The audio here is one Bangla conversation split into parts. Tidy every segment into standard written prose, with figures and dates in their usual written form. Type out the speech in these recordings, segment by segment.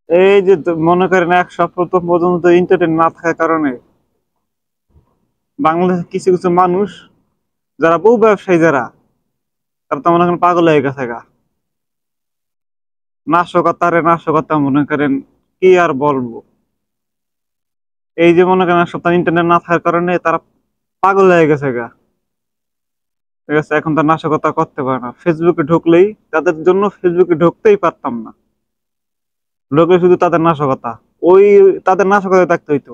এই যে মনে করেন এক সপ্তাহ পর্যন্ত ইন্টারনেট না থাকার কারণে বাংলাদেশের কিছু কিছু মানুষ যারা বহু ব্যবসায়ী যারা তারা তো মনে করেন পাগল হয়ে গেছে গা। নাশকতারে নাশকতা মনে করেন, কি আর বলবো। এই যে মনে করেন এক সপ্তাহ ইন্টারনেট না থাকার কারণে তারা পাগল হয়ে গেছে গা। ঠিক আছে, এখন তো নাশকতা করতে পারে না। ফেসবুকে ঢুকলেই তাদের জন্য, ফেসবুকে ঢুকতেই পারতাম না, ঢুকলে শুধু তাদের নাশকতা। ওই তাদের নাশকতা থাকতে হইতো।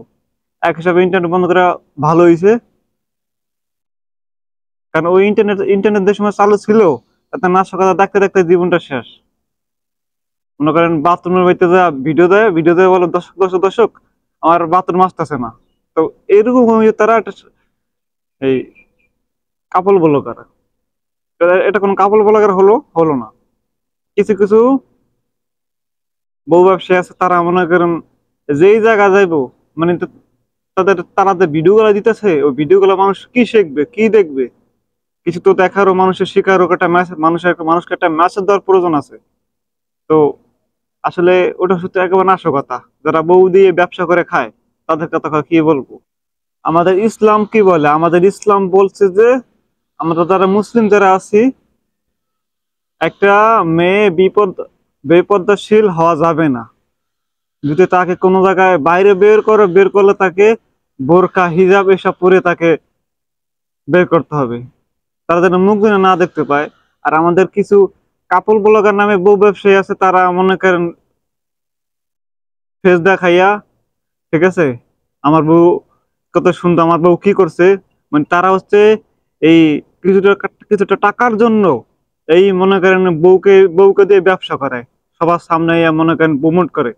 এক হিসাবে ইন্টারনেট বন্ধ করা ভালো হয়েছে, কারণ ওই ইন্টারনেট যে সময় চালু ছিল তাতে নাশকতা দেখতে দেখতে জীবনটা শেষ। মনে করেন বাথরুমের ভিতরে যা ভিডিও দেয় বলো, দর্শক দর্শক দর্শক আমার বাথরুম আসতেছে না। তো এরকম হয়ে তারা একটা এই কাপল ব্লগার, এটা কোন কাপল ব্লগার হলো হলো না। কিছু কিছু বউ ব্যবসায়ী আছে, তারা মনে করেন যেই জায়গা যাইবো, মানে তারা যে ভিডিও গুলা দিতেছে, ওই ভিডিও গুলা মানুষ কি শিখবে কি দেখবে, কিছু তো দেখারও, মানুষের শিকারও একটা মানুষকে একটা মেসেজ দেওয়ার প্রয়োজন আছে। তো আসলে ওটা সত্যি একেবারে নাশকতা। যারা বউ দিয়ে ব্যবসা করে খায় তাদের কথা কি বলবো। আমাদের ইসলাম কি বলে? আমাদের ইসলাম বলছে যে আমরা যারা মুসলিম যারা আছি, একটা মেয়ে বেপর্দাশীল হওয়া যাবে না। যদি তাকে কোনো জায়গায় বাইরে বের করলে তাকে বোরকা হিজাব এসব পরে তাকে বের করতে হবে, তারা যেন মুখ যেন না দেখতে পায়। আর আমাদের কিছু কাপল ব্লগার নামে বউ ব্যবসায়ী আছে, তারা মনে করেন ফেস দেখাইয়া, ঠিক আছে, আমার বউ কত সুন্দর, আমার বউ কি করছে, মানে তারা হচ্ছে এই কিছুটা কিছুটা টাকার জন্য এই মনে করেন বউকে দিয়ে ব্যবসা করে, সবার সামনে মনে করেন প্রমোট করে।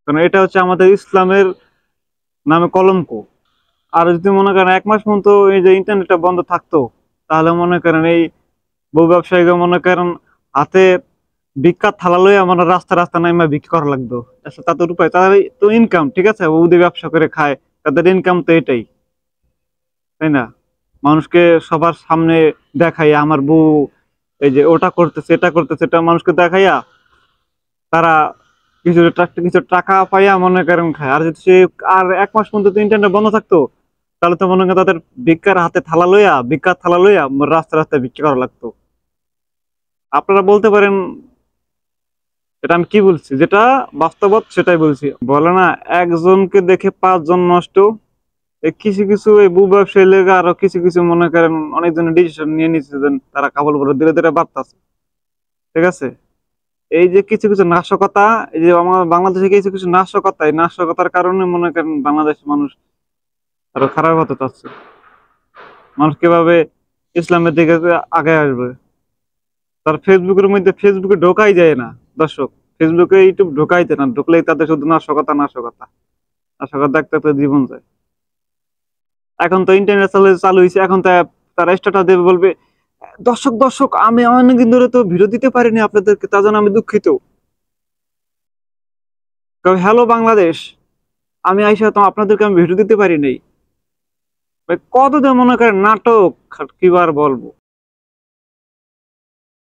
কারণ এটা হচ্ছে আমাদের ইসলামের নামে কলঙ্ক। আর যদি মনে করেন এক মাস মতো এই যে ইন্টারনেটটা বন্ধ থাকতো, তাহলে মনে করেন এই বউ ব্যবসায়ীকে মনে করেন হাতে ভিক্ষার থালা লইয়া মানে রাস্তা রাস্তা নাইমা বিক্রি করা লাগতো। আচ্ছা, তাদের উপায়, তাদের তো ইনকাম, ঠিক আছে, বৌদি ব্যবসা করে খায়, তাদের ইনকাম তো এটাই, তাই না? মানুষকে সবার সামনে দেখাইয়া আমার বউ এই যে ওটা করতেছে এটা করতেছে, এটা মানুষকে দেখাইয়া তারা কিছু টাকা পাইয়া মনে করেন খায়। আর যদি সে আর এক মাস পর্যন্ত ইন্টারনেট বন্ধ থাকতো, তাহলে তো মনে করেন তাদের ভিক্ষার থালা লইয়া রাস্তা রাস্তায় বিক্রি করা লাগতো। আপনারা বলতে পারেন এটা আমি কি বলছি, যেটা বাস্তবত সেটাই বলছি। বলে না, একজনকে দেখে পাঁচজন নষ্ট। এই কিছু কিছু এই বউ ব্যবসায়ী লেগে আরো কিছু কিছু মনে করেন অনেকজনের ডিসিশন নিয়ে নিচ্ছে যে তারা কাপড় পরে ধীরে ধীরে বাড়তেছে। ঠিক আছে, এই যে কিছু কিছু নাশকতা, এই যে আমাদের বাংলাদেশে কিছু কিছু নাশকতা, এই নাশকতার কারণে মনে করেন বাংলাদেশের মানুষ আরো খারাপ হতে চাচ্ছে। মানুষ কিভাবে ইসলামের দিকে আগে আসবে, তার ফেসবুকের মধ্যে ফেসবুকে ঢোকাই যায় না। দর্শক, ফেসবুকে ইউটিউব ঢোকাই যায় না, ঢুকলেই তাদের শুধু নাশকতা নাশকতা নাশকতা দেখতে দেখতে জীবন যায়। এখন তো ইন্টারনেট চালু চালু হয়েছে, এখন তারা স্ট্যাটাস দেবে, বলবে দর্শক দর্শক আমি অনেকদিন ধরে তো ভিডিও দিতে পারিনি আপনাদেরকে, তার জন্য আমি দুঃখিত। হ্যালো বাংলাদেশ, আমি আইসা তো আপনাদেরকে আমি ভিডিও দিতে পারি নাই। কত যে মনে করেন নাটক, কি বার বলবো।